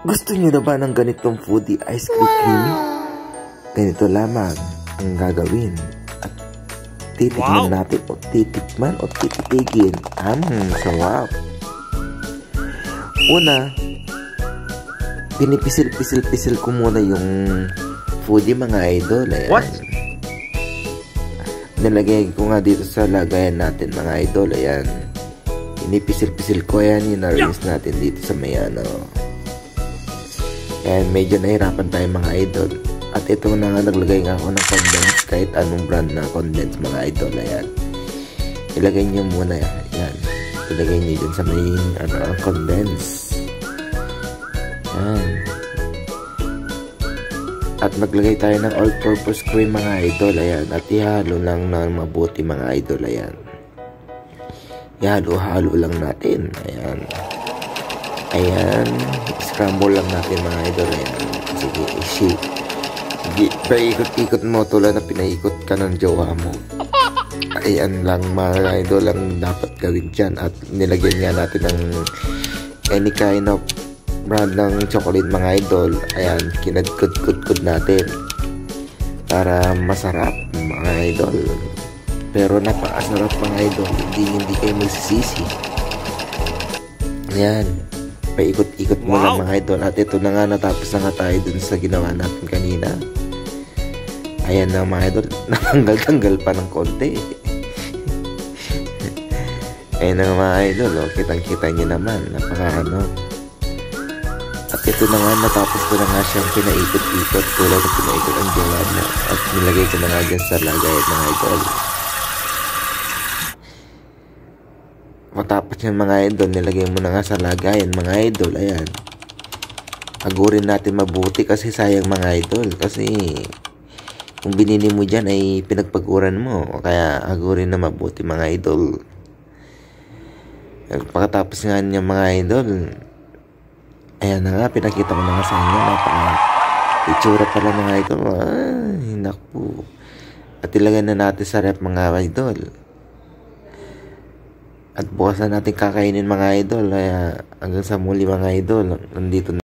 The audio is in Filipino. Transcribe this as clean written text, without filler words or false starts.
Gusto niyo na ba ng ganitong foodie ice cream creamy? Ganito lamang ang gagawin at titikman natin o titikman o tititigin. Sarap. Una, pinipisil-pisil-pisil ko muna yung foodie mga idol. Ayan. What? Nilagay ko nga dito sa lagayan natin mga idol. Ayan. Pinipisil-pisil ko yan. Ina-rinse natin dito sa may ano. Ayan, medyo nahirapan tayo mga idol. At ito na nga, naglagay nga ako ng condensed, kahit anong brand na condensed mga idol. Ayan. Ilagay nyo muna yan. Ayan. Ilagay nyo dyan sa may condensed. Ayan. At maglagay tayo ng all-purpose cream mga idol. Ayan. At ihalo lang ng mabuti mga idol. Ayan. Ihalo-halo lang natin. Ayan. Ayan. Scramble lang natin mga idol. Ayan. Sige, i-shake. Paikot-ikot mo tulad na pinaikot ka ng jowa mo. Ayan lang mga idol ang dapat gawin dyan. At nilagyan nga natin ng any kind of brand ng chocolate mga idol. Ayan, kinadkod-kod natin para masarap mga idol. Pero napakasarap mga idol. Hindi kayo magsisisi. Ayan, paikot-ikot mo lang mga idol. At ito na nga, natapos na nga tayo dun sa ginawa natin kanina. Ayan na mga idol, natanggal-tanggal pa ng konti. Ayan na mga idol, oh, kitang-kita nyo naman, napaka-ano. At ito na nga, natapos ko na nga siyang pinaikot-ikot, tulad na pinaikot ang jowa mo. At nilagay ko na nga dyan sa lagayan mga idol. Matapos yan mga idol, nilagay mo na nga sa lagayan mga idol. Ayan, agurin natin mabuti kasi sayang mga idol. Kasi kung binili mo dyan ay pinagpaguran mo. Kaya agurin na mabuti mga idol. Pagkatapos nga niya mga idol, ayan na nga, pinakita ko na nga sa inyo. Itsura pala mga idol. Ay, naku. At ilagay na natin sa rep mga idol. At bukas na natin kakainin mga idol. Kaya hanggang sa muli mga idol. Nandito na.